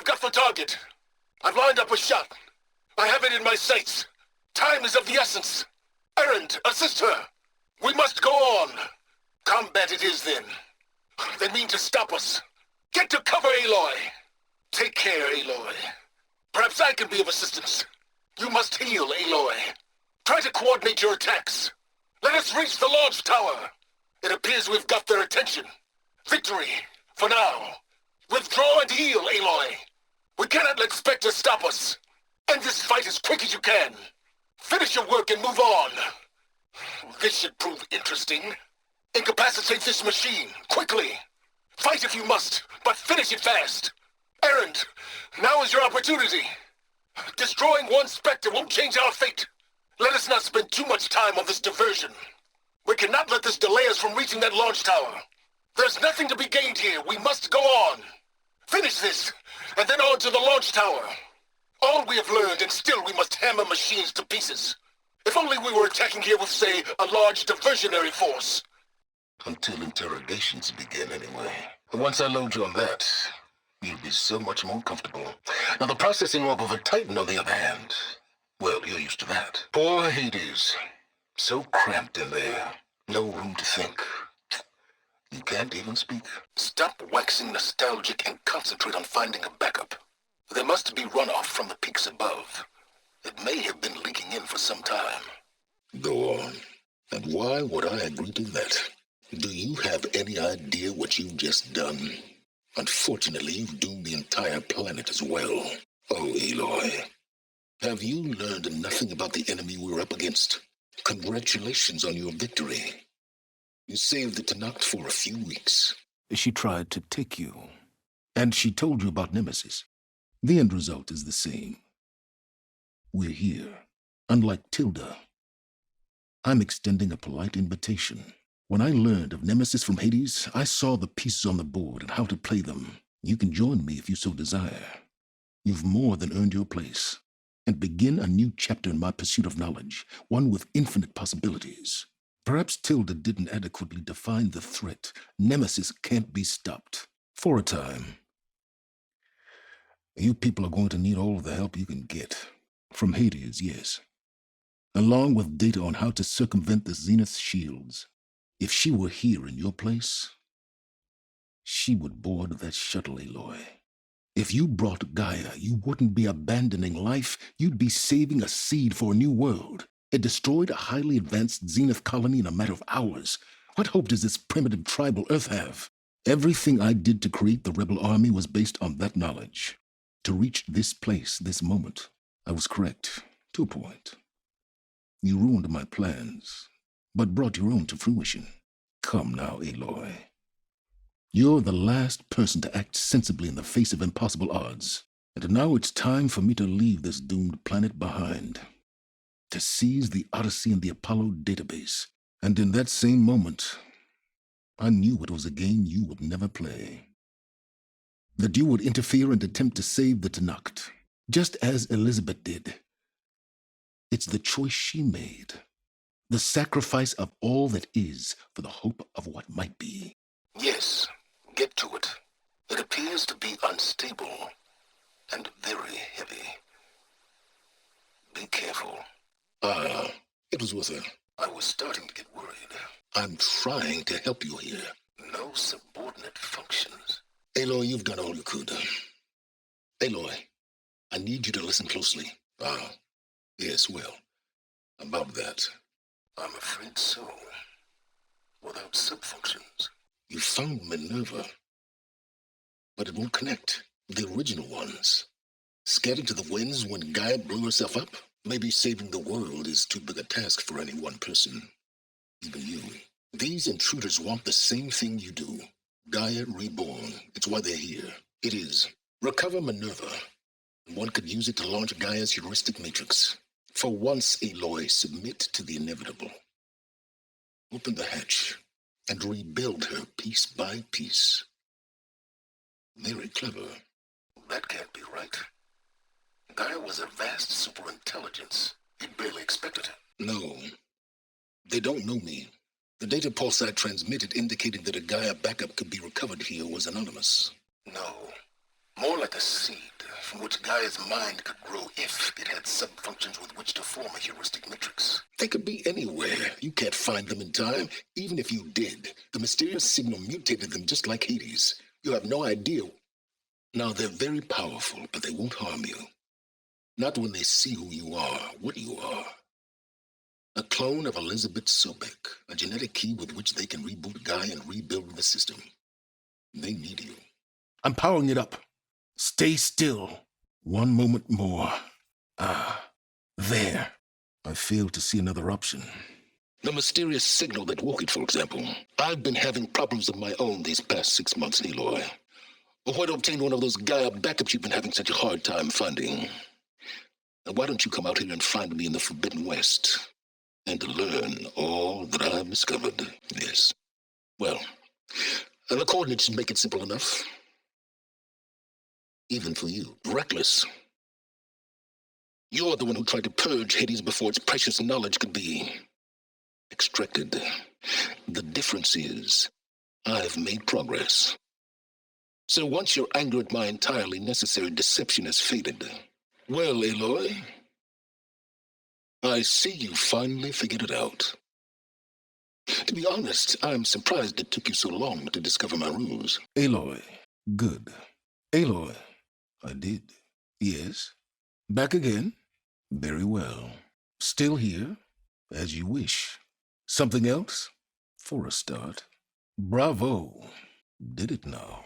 got the target. I've lined up a shot. I have it in my sights. Time is of the essence. Errand, assist her. We must go on. Combat it is then. They mean to stop us. Get to cover, Aloy. Take care, Aloy. Perhaps I can be of assistance. You must heal, Aloy. Try to coordinate your attacks. Let us reach the launch tower. It appears we've got their attention. Victory, for now. Withdraw and heal, Aloy. We cannot let Spectre stop us. End this fight as quick as you can. Finish your work and move on. This should prove interesting. Incapacitate this machine, quickly. Fight if you must, but finish it fast. Errand, now is your opportunity. Destroying one Spectre won't change our fate. Let us not spend too much time on this diversion. We cannot let this delay us from reaching that launch tower. There's nothing to be gained here. We must go on. Finish this, and then on to the launch tower. All we have learned, and still we must hammer machines to pieces. If only we were attacking here with, say, a large diversionary force. Until interrogations begin, anyway. Once I load you on that, you'll be so much more comfortable. Now, the processing orb of a Titan, on the other hand, well, you're used to that. Poor Hades. So cramped in there. No room to think. You can't even speak. Stop waxing nostalgic and concentrate on finding a backup. There must be runoff from the peaks above. It may have been leaking in for some time. Go on. And why would I agree to that? Do you have any idea what you've just done? Unfortunately, you've doomed the entire planet as well. Oh, Aloy. Have you learned nothing about the enemy we're up against? Congratulations on your victory. You saved the Tenakth for a few weeks. She tried to take you. And she told you about Nemesis. The end result is the same. We're here, unlike Tilda. I'm extending a polite invitation. When I learned of Nemesis from Hades, I saw the pieces on the board and how to play them. You can join me if you so desire. You've more than earned your place, and begin a new chapter in my pursuit of knowledge, one with infinite possibilities. Perhaps Tilda didn't adequately define the threat. Nemesis can't be stopped. For a time. You people are going to need all of the help you can get. From Hades, yes. Along with data on how to circumvent the Zenith's shields. If she were here in your place, she would board that shuttle, Aloy. If you brought Gaia, you wouldn't be abandoning life, you'd be saving a seed for a new world. It destroyed a highly advanced Zenith colony in a matter of hours. What hope does this primitive tribal Earth have? Everything I did to create the rebel army was based on that knowledge. To reach this place, this moment, I was correct, to a point. You ruined my plans, but brought your own to fruition. Come now, Aloy. You're the last person to act sensibly in the face of impossible odds. And now it's time for me to leave this doomed planet behind. To seize the Odyssey and the Apollo database. And in that same moment, I knew it was a game you would never play. That you would interfere and attempt to save the Tenakth, just as Elizabeth did. It's the choice she made. The sacrifice of all that is for the hope of what might be. Yes, get to it. It appears to be unstable and very heavy. Be careful. It was with her. I was starting to get worried. I'm trying to help you here. No subordinate functions. Aloy, you've done all you could. Aloy, I need you to listen closely. Yes, well, about that. I'm afraid so. Without subfunctions. You found Minerva, but it won't connect. The original ones. Scattered to the winds when Gaia blew herself up? Maybe saving the world is too big a task for any one person. Even you. These intruders want the same thing you do. Gaia reborn. It's why they're here. It is. Recover Minerva. One could use it to launch Gaia's heuristic matrix. For once, Aloy, submit to the inevitable. Open the hatch and rebuild her piece by piece. Very clever. That can't be right. Gaia was a vast superintelligence. He barely expected it. No. They don't know me. The data pulse I transmitted indicating that a Gaia backup could be recovered here was anonymous. No. More like a seed. from which Gaia's mind could grow if it had sub-functions with which to form a heuristic matrix. They could be anywhere. You can't find them in time. Even if you did, the mysterious signal mutated them just like Hades. You have no idea. Now, they're very powerful, but they won't harm you. Not when they see who you are, what you are. A clone of Elizabeth Sobek, a genetic key with which they can reboot Gaia and rebuild the system. They need you. I'm powering it up. Stay still. One moment more. There. I failed to see another option. The mysterious signal that woke it, for example. I've been having problems of my own these past 6 months, Aloy. Why to obtain one of those Gaia backups you've been having such a hard time finding? And why don't you come out here and find me in the Forbidden West and learn all that I've discovered? Yes. Well, the coordinates should make it simple enough. Even for you. Reckless. You're the one who tried to purge Hades before its precious knowledge could be extracted. The difference is, I've made progress. So once your anger at my entirely necessary deception has faded, well, Aloy, I see you finally figured it out. To be honest, I'm surprised it took you so long to discover my ruse. Aloy. Good. Aloy. I did. Yes. Back again? Very well. Still here? As you wish. Something else? For a start. Bravo. Did it now.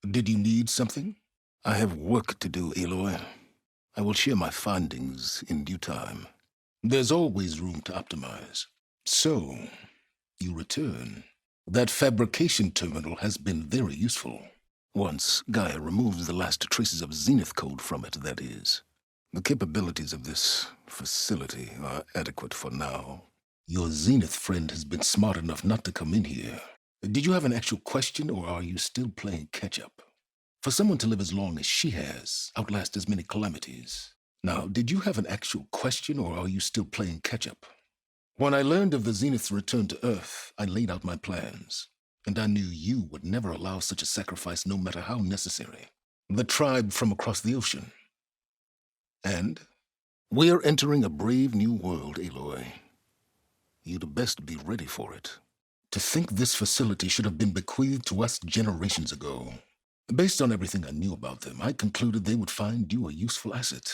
Did you need something? I have work to do, Aloy. I will share my findings in due time. There's always room to optimize. So, you return. That fabrication terminal has been very useful. Once Gaia removes the last traces of Zenith code from it, that is. The capabilities of this facility are adequate for now. Your Zenith friend has been smart enough not to come in here. Did you have an actual question, or are you still playing catch-up? For someone to live as long as she has, outlast as many calamities. Now, did you have an actual question, or are you still playing catch-up? When I learned of the Zenith's return to Earth, I laid out my plans. And I knew you would never allow such a sacrifice, no matter how necessary. The tribe from across the ocean. And we're entering a brave new world, Aloy. You'd best be ready for it. To think this facility should have been bequeathed to us generations ago. Based on everything I knew about them, I concluded they would find you a useful asset.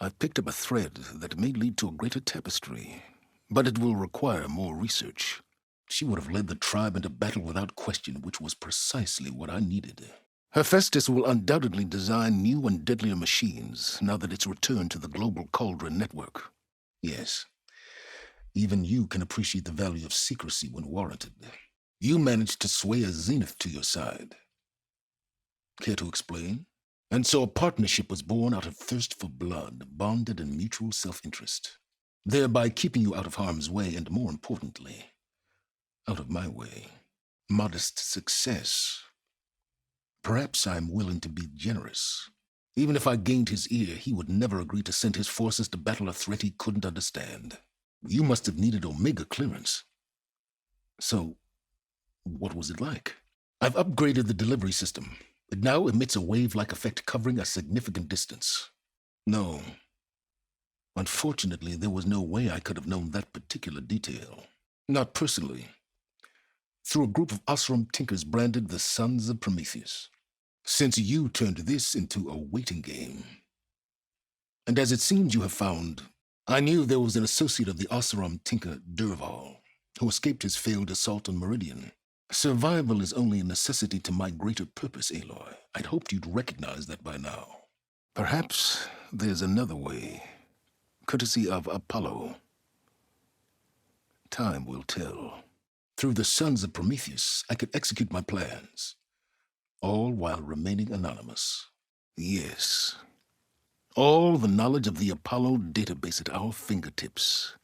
I picked up a thread that may lead to a greater tapestry, but it will require more research. She would have led the tribe into battle without question, which was precisely what I needed. Hephaestus will undoubtedly design new and deadlier machines now that it's returned to the global Cauldron network. Yes, even you can appreciate the value of secrecy when warranted. You managed to sway a Zenith to your side. Care to explain? And so a partnership was born out of thirst for blood, bonded in mutual self-interest, thereby keeping you out of harm's way and, more importantly, out of my way. Modest success. Perhaps I'm willing to be generous. Even if I gained his ear, he would never agree to send his forces to battle a threat he couldn't understand. You must have needed Omega clearance. So, what was it like? I've upgraded the delivery system. It now emits a wave-like effect covering a significant distance. No. Unfortunately, there was no way I could have known that particular detail. Not personally. Through a group of Osram tinkers branded the Sons of Prometheus. Since you turned this into a waiting game. And as it seems you have found, I knew there was an associate of the Osram tinker, Durval, who escaped his failed assault on Meridian. Survival is only a necessity to my greater purpose, Aloy. I'd hoped you'd recognize that by now. Perhaps there's another way, courtesy of Apollo. Time will tell. Through the Sons of Prometheus, I could execute my plans, all while remaining anonymous. Yes. All the knowledge of the Apollo database at our fingertips.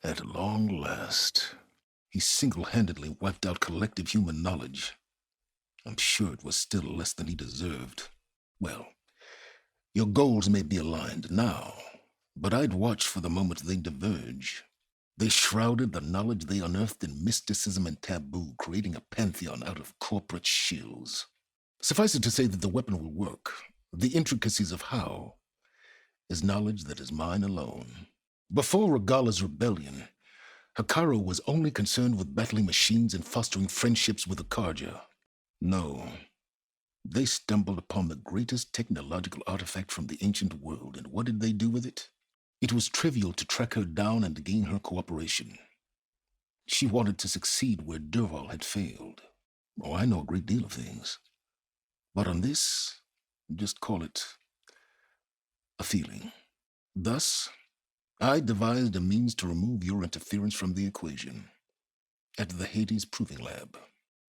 At long last, he single-handedly wiped out collective human knowledge. I'm sure it was still less than he deserved. Well, your goals may be aligned now, but I'd watch for the moment they diverge. They shrouded the knowledge they unearthed in mysticism and taboo, creating a pantheon out of corporate shills. Suffice it to say that the weapon will work, The intricacies of how is knowledge that is mine alone. Before Regala's rebellion, Hikaru was only concerned with battling machines and fostering friendships with the Karja. No, they stumbled upon the greatest technological artifact from the ancient world, and what did they do with it? It was trivial to track her down and gain her cooperation. She wanted to succeed where Durval had failed. Oh, I know a great deal of things. But on this, just call it a feeling. Thus, I devised a means to remove your interference from the equation. At the Hades Proving Lab.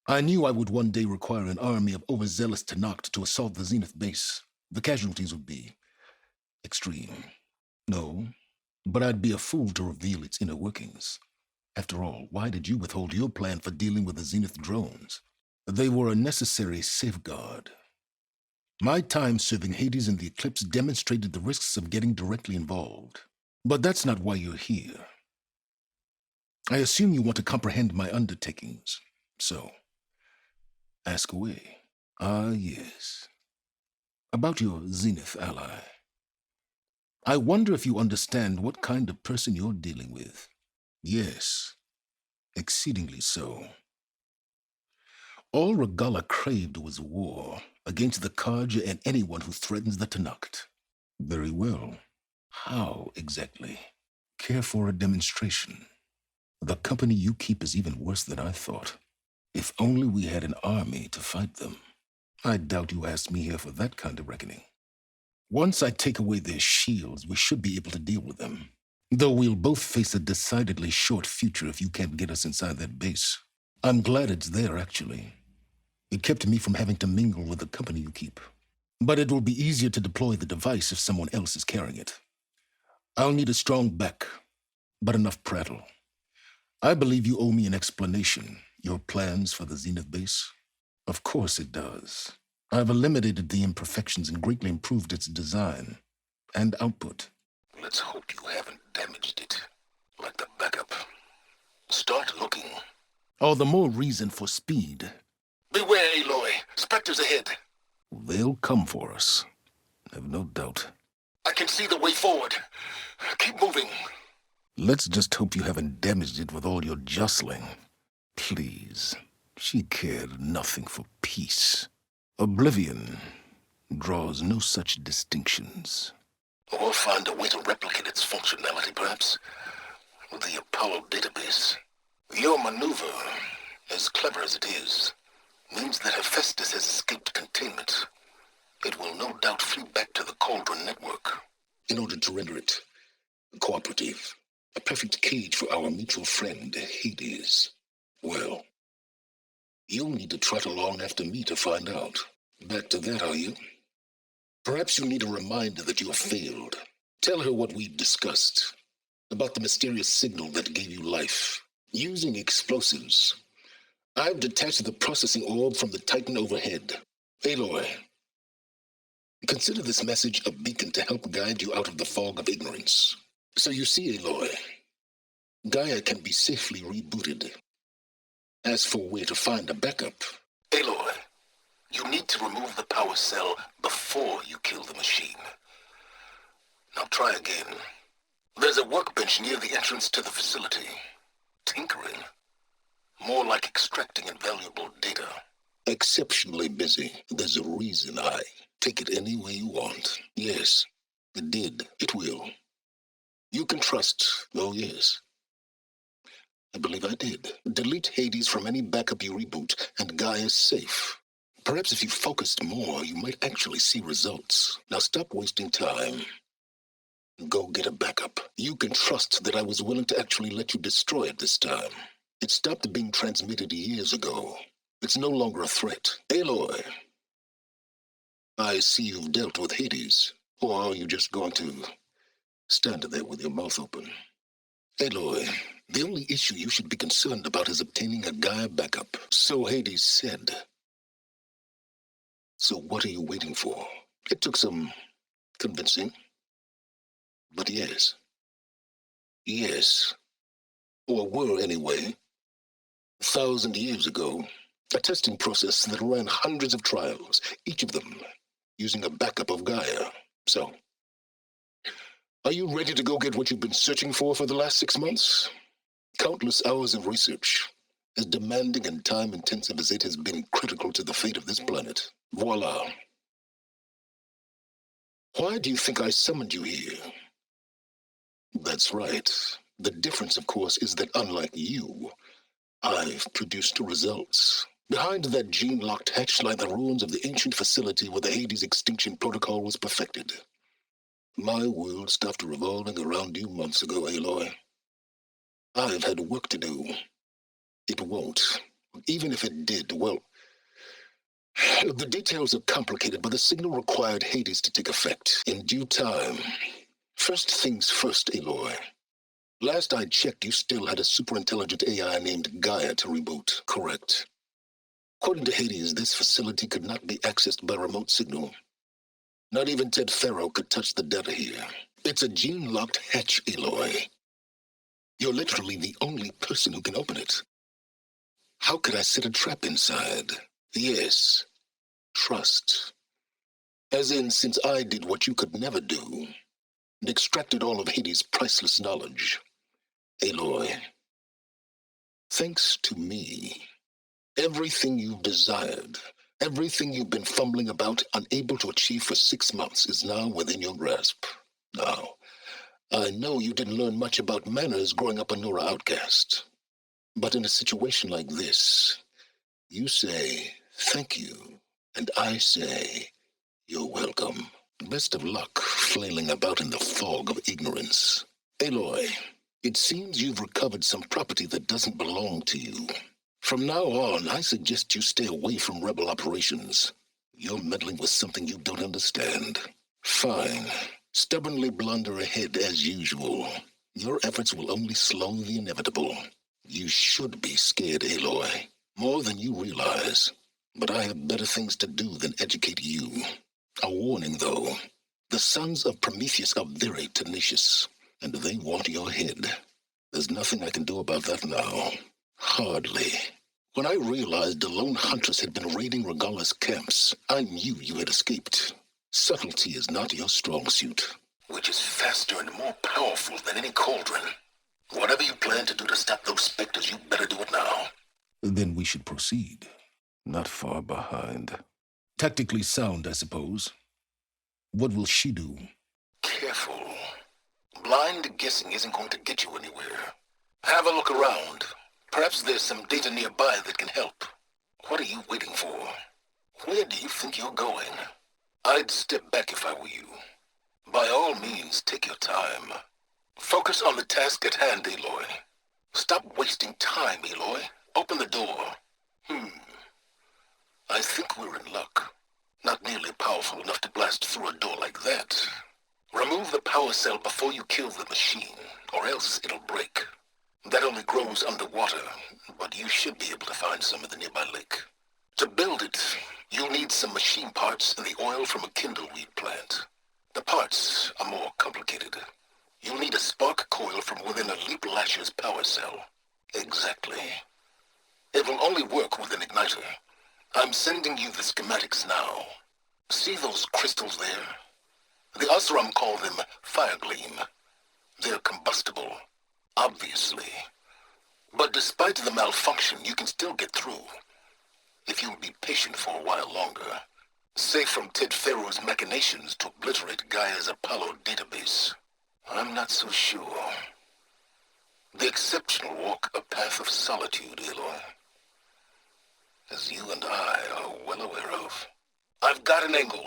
I knew I would one day require an army of overzealous Tenakth to assault the Zenith base. The casualties would be extreme. No, but I'd be a fool to reveal its inner workings. After all, why did you withhold your plan for dealing with the Zenith drones? They were a necessary safeguard. My time serving Hades in the Eclipse demonstrated the risks of getting directly involved. But that's not why you're here. I assume you want to comprehend my undertakings. So, ask away. Ah, yes. About your Zenith ally. I wonder if you understand what kind of person you're dealing with. Yes, exceedingly so. All Regala craved was war against the Karja and anyone who threatens the Tenakth. Very well. How exactly? Care for a demonstration? The company you keep is even worse than I thought. If only we had an army to fight them. I doubt you asked me here for that kind of reckoning. Once I take away their shields, we should be able to deal with them. Though we'll both face a decidedly short future if you can't get us inside that base. I'm glad it's there, actually. It kept me from having to mingle with the company you keep. But it will be easier to deploy the device if someone else is carrying it. I'll need a strong back, but enough prattle. I believe you owe me an explanation. Your plans for the Zenith base? Of course it does. I've eliminated the imperfections and greatly improved its design and output. Let's hope you haven't damaged it. Like the backup. Start looking. All the more reason for speed. Beware, Aloy. Spectres ahead. They'll come for us. I've no doubt. I can see the way forward. Keep moving. Let's just hope you haven't damaged it with all your jostling. Please. She cared nothing for peace. Oblivion draws no such distinctions. Or find a way to replicate its functionality, perhaps. With the Apollo database. Your maneuver, as clever as it is, means that Hephaestus has escaped containment. It will no doubt flee back to the Cauldron network. In order to render it cooperative, a perfect cage for our mutual friend, Hades. Well, you'll need to trot along after me to find out. Back to that, are you? Perhaps you need a reminder that you have failed. Tell her what we've discussed. About the mysterious signal that gave you life. Using explosives. I've detached the processing orb from the Titan overhead. Aloy, consider this message a beacon to help guide you out of the fog of ignorance. So you see, Aloy, Gaia can be safely rebooted. As for where to find a backup, Aloy, you need to remove the power cell before you kill the machine. Now try again. There's a workbench near the entrance to the facility. Tinkering. More like extracting invaluable data. Exceptionally busy. There's a reason I take it any way you want. Yes, it did. It will. You can trust. Oh, yes. I believe I did. Delete Hades from any backup you reboot, and Gaia's safe. Perhaps if you focused more, you might actually see results. Now stop wasting time. Go get a backup. You can trust that I was willing to actually let you destroy it this time. It stopped being transmitted years ago. It's no longer a threat. Aloy, I see you've dealt with Hades. Or are you just going to stand there with your mouth open? Aloy, the only issue you should be concerned about is obtaining a Gaia backup. So Hades said. So what are you waiting for? It took some convincing. But yes. Yes. Or were anyway. 1,000 years ago. A testing process that ran hundreds of trials. Each of them using a backup of Gaia. So, are you ready to go get what you've been searching for the last 6 months? Countless hours of research, as demanding and time-intensive as it has been critical to the fate of this planet. Voila. Why do you think I summoned you here? That's right. The difference, of course, is that unlike you, I've produced results. Behind that gene-locked hatch lie the ruins of the ancient facility where the Hades extinction protocol was perfected. My world stopped revolving around you months ago, Aloy. I've had work to do. It won't. Even if it did, well, the details are complicated, but the signal required Hades to take effect in due time. First things first, Aloy. Last I checked, you still had a superintelligent AI named Gaia to reboot, correct? According to Hades, this facility could not be accessed by remote signal. Not even Ted Farrow could touch the data here. It's a gene-locked hatch, Aloy. You're literally the only person who can open it. How could I set a trap inside? Yes, trust. As in, since I did what you could never do, and extracted all of Hades' priceless knowledge. Aloy, thanks to me, everything you've desired, everything you've been fumbling about, unable to achieve for 6 months, is now within your grasp. Now, I know you didn't learn much about manners growing up a Nora outcast. But in a situation like this, you say, thank you, and I say, you're welcome. Best of luck flailing about in the fog of ignorance. Aloy, it seems you've recovered some property that doesn't belong to you. From now on, I suggest you stay away from rebel operations. You're meddling with something you don't understand. Fine. Stubbornly blunder ahead as usual. Your efforts will only slow the inevitable. You should be scared, Aloy. More than you realize. But I have better things to do than educate you. A warning, though. The sons of Prometheus are very tenacious, and they want your head. There's nothing I can do about that now. Hardly. When I realized the lone huntress had been raiding Regala's camps, I knew you had escaped. Subtlety is not your strong suit. Which is faster and more powerful than any cauldron. Whatever you plan to do to stop those specters, you better do it now. Then we should proceed. Not far behind. Tactically sound, I suppose. What will she do? Careful. Blind guessing isn't going to get you anywhere. Have a look around. Perhaps there's some data nearby that can help. What are you waiting for? Where do you think you're going? I'd step back if I were you. By all means, take your time. Focus on the task at hand, Aloy. Stop wasting time, Aloy. Open the door. I think we're in luck. Not nearly powerful enough to blast through a door like that. Remove the power cell before you kill the machine, or else it'll break. That only grows underwater, but you should be able to find some in the nearby lake. To build it, you'll need some machine parts and the oil from a kindleweed plant. The parts are more complicated. You'll need a spark coil from within a Leap Lasher's power cell. Exactly. It will only work with an igniter. I'm sending you the schematics now. See those crystals there? The Osram call them fire gleam. They're combustible, obviously. But despite the malfunction, you can still get through. If you'll be patient for a while longer. Safe from Ted Farrow's machinations to obliterate Gaia's Apollo database. I'm not so sure. The exceptional walk a path of solitude, Aloy. As you and I are well aware of. I've got an angle.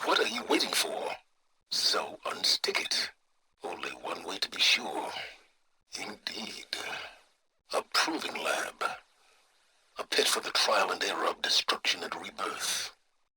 What are you waiting for? So unstick it. Only one way to be sure. Indeed. A proving lab. A pit for the trial and error of destruction and rebirth.